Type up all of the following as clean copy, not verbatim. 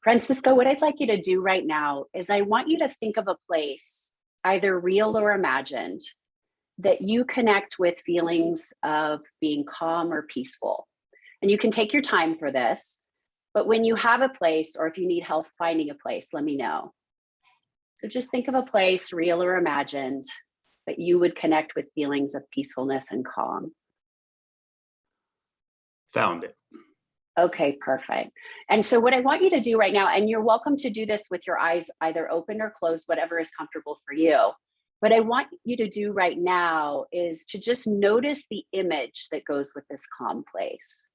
Francisco, what I'd like you to do right now is I want you to think of a place, either real or imagined, that you connect with feelings of being calm or peaceful. And you can take your time for this, but when you have a place, or if you need help finding a place, let me know. So just think of a place, real or imagined, that you would connect with feelings of peacefulness and calm. Found it. Okay, perfect. And so what I want you to do right now, and you're welcome to do this with your eyes either open or closed, whatever is comfortable for you. What I want you to do right now is to just notice the image that goes with this calm place.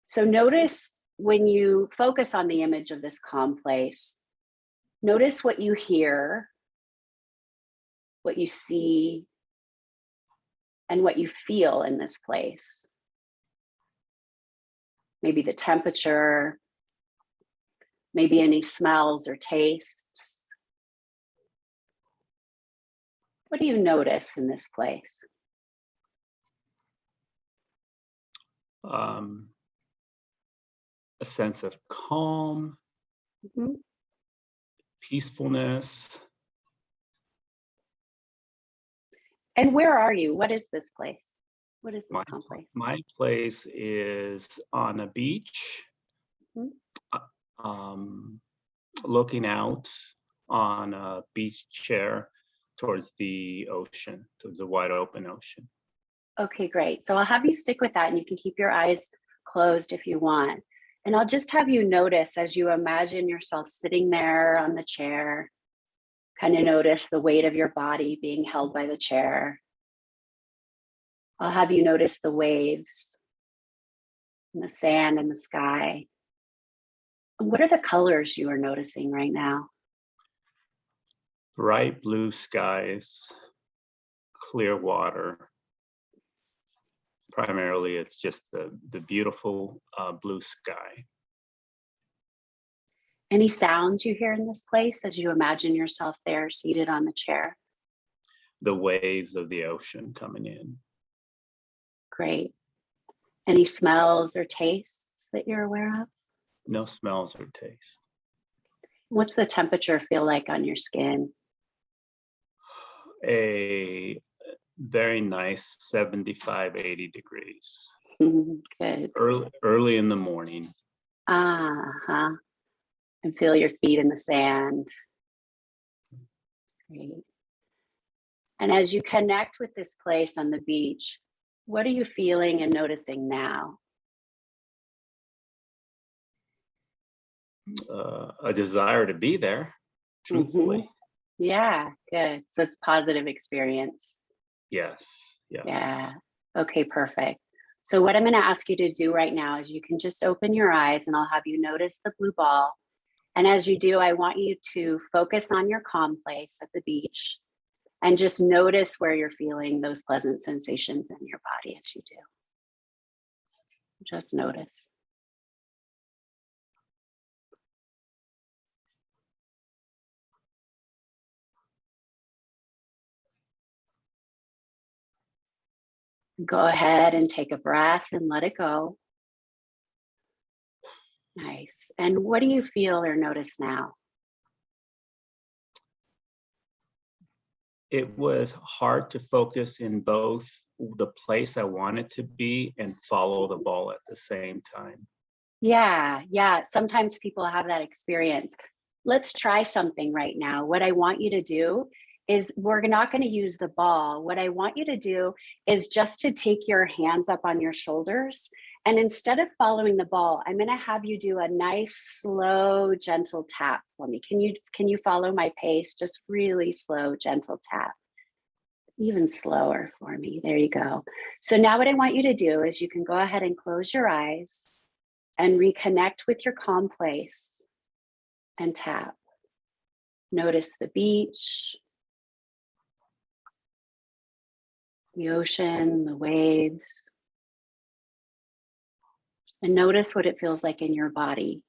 So notice when you focus on the image of this calm place, notice what you hear, what you see, and what you feel in this place. Maybe the temperature, maybe any smells or tastes. What do you notice in this place? A sense of calm, peacefulness. And where are you? What is this place? What is this calm place? My place is on a beach, looking out on a beach chair towards the ocean, towards the wide open ocean. Okay, great. So I'll have you stick with that, and you can keep your eyes closed if you want. And I'll just have you notice as you imagine yourself sitting there on the chair, kind of notice the weight of your body being held by the chair. I'll have you notice the waves and the sand and the sky. And what are the colors you are noticing right now? Bright blue skies, clear water. Primarily, it's just the beautiful blue sky. Any sounds you hear in this place as you imagine yourself there seated on the chair? The waves of the ocean coming in. Great. Any smells or tastes that you're aware of? No smells or taste. What's the temperature feel like on your skin? A very nice 75, 80 degrees. Good. Early in the morning. And feel your feet in the sand. Great. And as you connect with this place on the beach, what are you feeling and noticing now? A desire to be there, truthfully. Yeah, good. So it's positive experience. Yes. Yeah. Okay, perfect. So what I'm going to ask you to do right now is you can just open your eyes, and I'll have you notice the blue ball. And as you do, I want you to focus on your calm place at the beach and just notice where you're feeling those pleasant sensations in your body as you do. Just notice. Go ahead and take a breath and let it go. Nice. And what do you feel or notice now? It was hard to focus in both the place I wanted to be and follow the ball at the same time. Yeah. Sometimes people have that experience. Let's try something right now. What I want you to do is we're not going to use the ball. What I want you to do is just to take your hands up on your shoulders. And instead of following the ball, I'm going to have you do a nice, slow, gentle tap for me. Can you follow my pace? Just really slow, gentle tap. Even slower for me. There you go. So now what I want you to do is you can go ahead and close your eyes and reconnect with your calm place and tap. Notice the beach, the ocean, the waves. And notice what it feels like in your body.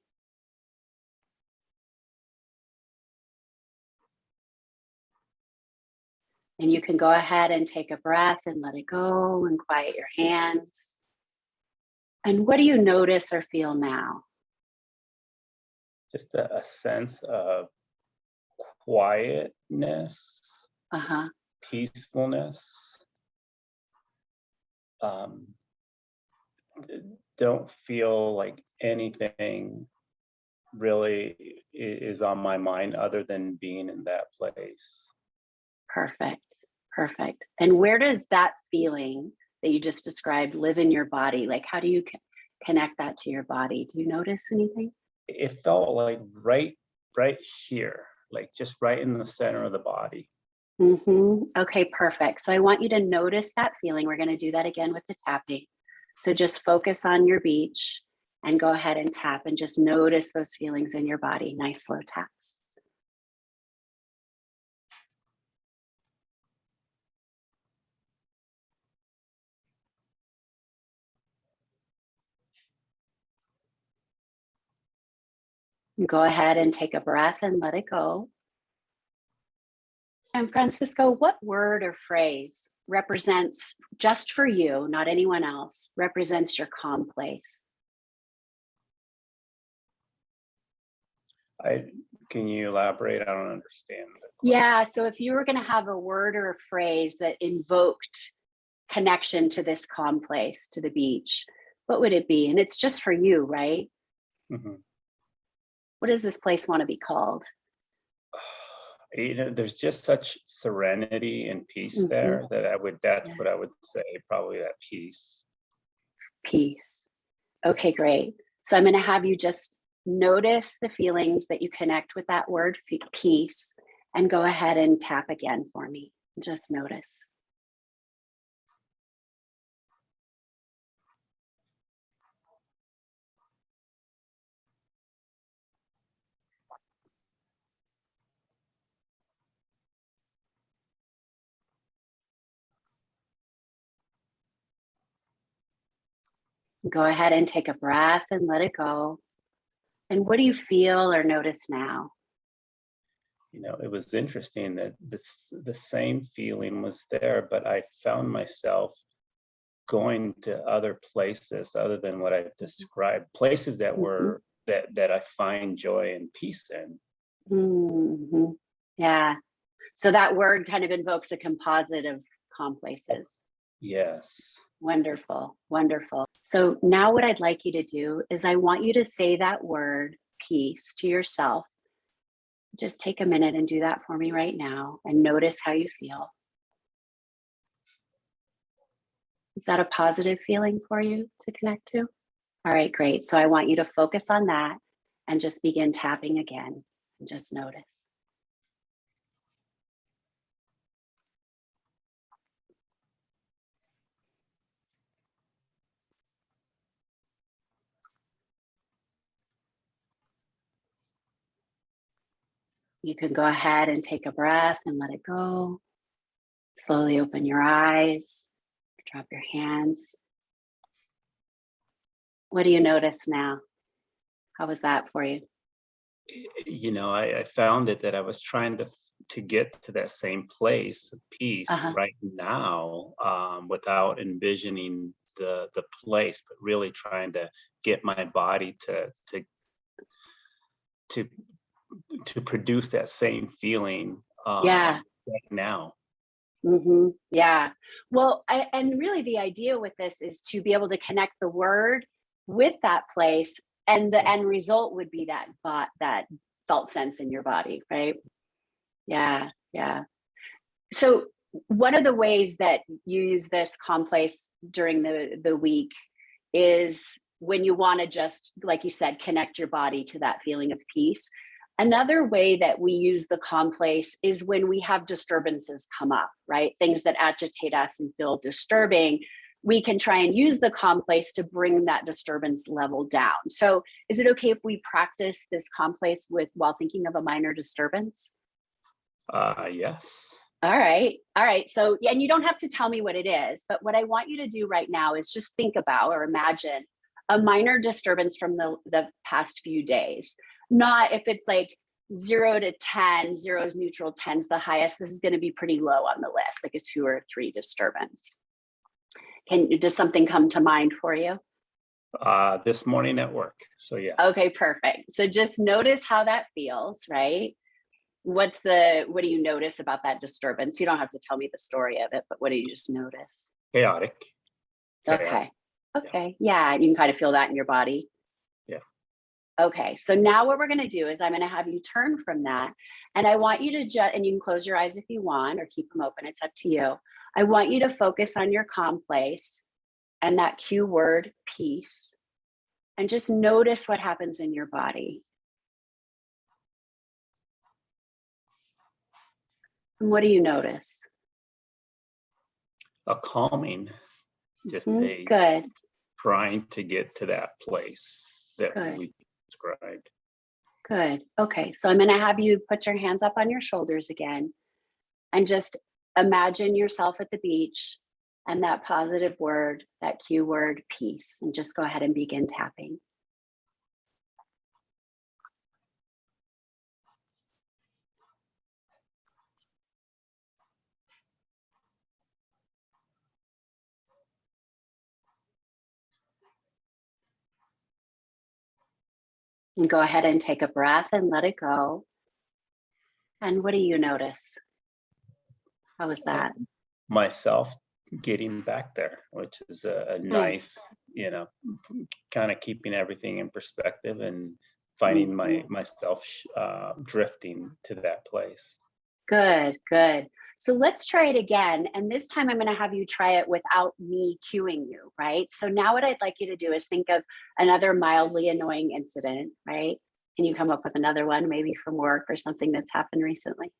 And you can go ahead and take a breath and let it go and quiet your hands. And what do you notice or feel now? just a sense of quietness, Uh-huh. peacefulness. Um, don't feel like anything really is on my mind other than being in that place. Perfect. Perfect. And where does that feeling that you just described live in your body? Like, how do you connect that to your body? Do you notice anything? It felt like right here, like just right in the center of the body. Okay, perfect. So I want you to notice that feeling. We're going to do that again with the tapping. So just focus on your beach and go ahead and tap and just notice those feelings in your body. Nice slow taps. Go ahead and take a breath and let it go. And Francisco, what word or phrase represents, just for you, not anyone else, represents your calm place? I Can you elaborate? I don't understand the question. Yeah, so if you were going to have a word or a phrase that invoked connection to this calm place, to the beach, what would it be? And it's just for you, right? Mhm. What does this place want to be called? There's just such serenity and peace Mhm. there that that's Yeah. what I would say, probably that peace. Peace. Okay, great. So I'm going to have you just notice the feelings that you connect with that word, peace, and go ahead and tap again for me. Just notice. Go ahead and take a breath and let it go. And what do you feel or notice now? It was interesting that the same feeling was there, but I found myself going to other places other than what I've described, places that Mhm. were that I find joy and peace in. Mhm. Yeah. So that word kind of invokes a composite of calm places. Yes. Wonderful. Wonderful. So now what I'd like you to do is I want you to say that word peace to yourself. Just take a minute and do that for me right now and notice how you feel. Is that a positive feeling for you to connect to? All right, great. So I want you to focus on that and just begin tapping again. And just notice. You can go ahead and take a breath and let it go. Slowly open your eyes, drop your hands. What do you notice now? How was that for you? I found it that I was trying to get to that same place of peace Uh-huh. right now, without envisioning the place, but really trying to get my body to to produce that same feeling, Yeah. right now. Yeah. Well, and really the idea with this is to be able to connect the word with that place, and the end result would be that felt sense in your body, right? Yeah, yeah. So one of the ways that you use this calm place during the week is when you want to just, like you said, connect your body to that feeling of peace. Another way that we use the calm place is when we have disturbances come up, right? Things that agitate us and feel disturbing. We can try and use the calm place to bring that disturbance level down. So, is it okay if we practice this calm place while thinking of a minor disturbance? Yes. All right. All right. So, yeah, and you don't have to tell me what it is, but what I want you to do right now is just think about or imagine a minor disturbance from the past few days. Not if it's like 0 to 10, 0 is neutral, 10's the highest. This is going to be pretty low on the list, like a 2 or 3 disturbance. Does something come to mind for you? This morning at work. So yes. Okay, perfect. So just notice how that feels, right? What do you notice about that disturbance? You don't have to tell me the story of it, but what do you just notice? Chaotic. Okay. Yeah. Okay. Yeah, you can kind of feel that in your body. Yeah. Okay. So now what we're going to do is I'm going to have you turn from that. And I want you to just, and you can close your eyes if you want or keep them open. It's up to you. I want you to focus on your calm place and that cue word, peace, and just notice what happens in your body. And what do you notice? A calming, just a Good. trying to get to that place that Good. we described. Good. Okay. So I'm going to have you put your hands up on your shoulders again and just imagine yourself at the beach and that positive word, that cue word, peace, and just go ahead and begin tapping. And go ahead and take a breath and let it go. And what do you notice? How was that? Myself getting back there, which is a nice, kind of keeping everything in perspective and finding myself drifting to that place. Good, good. So let's try it again. And this time I'm going to have you try it without me cueing you, right? So now what I'd like you to do is think of another mildly annoying incident, right? Can you come up with another one, maybe from work or something that's happened recently?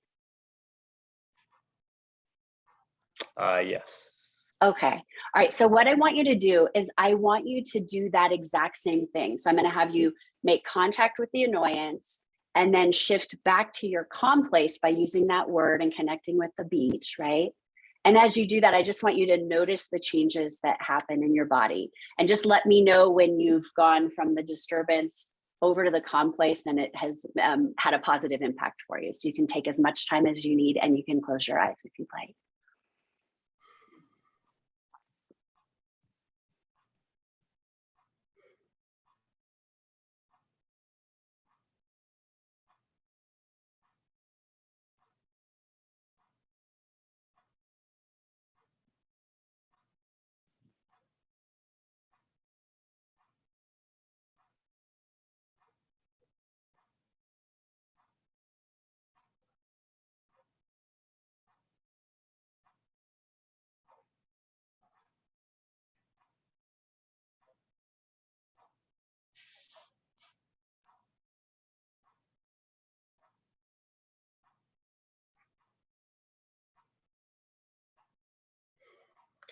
Yes. Okay. All right. So what I want you to do is I want you to do that exact same thing. So I'm going to have you make contact with the annoyance and then shift back to your calm place by using that word and connecting with the beach, right? And as you do that, I just want you to notice the changes that happen in your body and just let me know when you've gone from the disturbance over to the calm place and it has had a positive impact for you. So you can take as much time as you need and you can close your eyes if you'd like.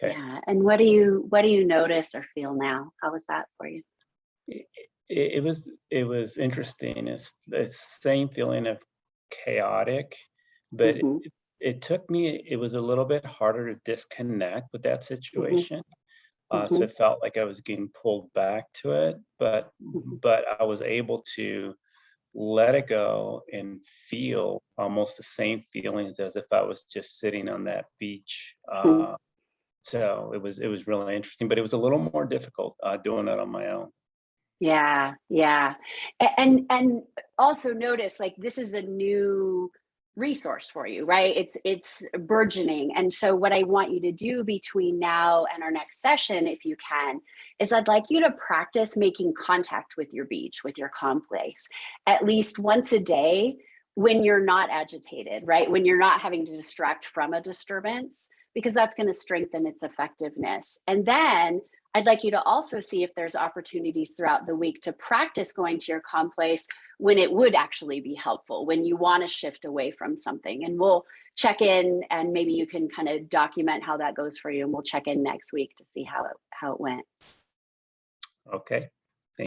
Okay. Yeah. And what do you notice or feel now? How was that for you? It was interesting. It's the same feeling of chaotic, but Hmm. it took me. It was a little bit harder to disconnect with that Hmm. situation. So Hmm. it felt like I was getting pulled back to it, but Hmm. but I was able to let it go and feel almost the same feelings as if I was just sitting on that beach. So it was really interesting, but it was a little more difficult doing it on my own. Yeah, yeah. And also notice like this is a new resource for you, right? It's burgeoning. And so what I want you to do between now and our next session, if you can, is I'd like you to practice making contact with your beach, with your calm place, at least once a day when you're not agitated, right? When you're not having to distract from a disturbance, because that's going to strengthen its effectiveness. And then I'd like you to also see if there's opportunities throughout the week to practice going to your calm place when it would actually be helpful, when you want to shift away from something. And we'll check in and maybe you can kind of document how that goes for you. And we'll check in next week to see how it went. Okay.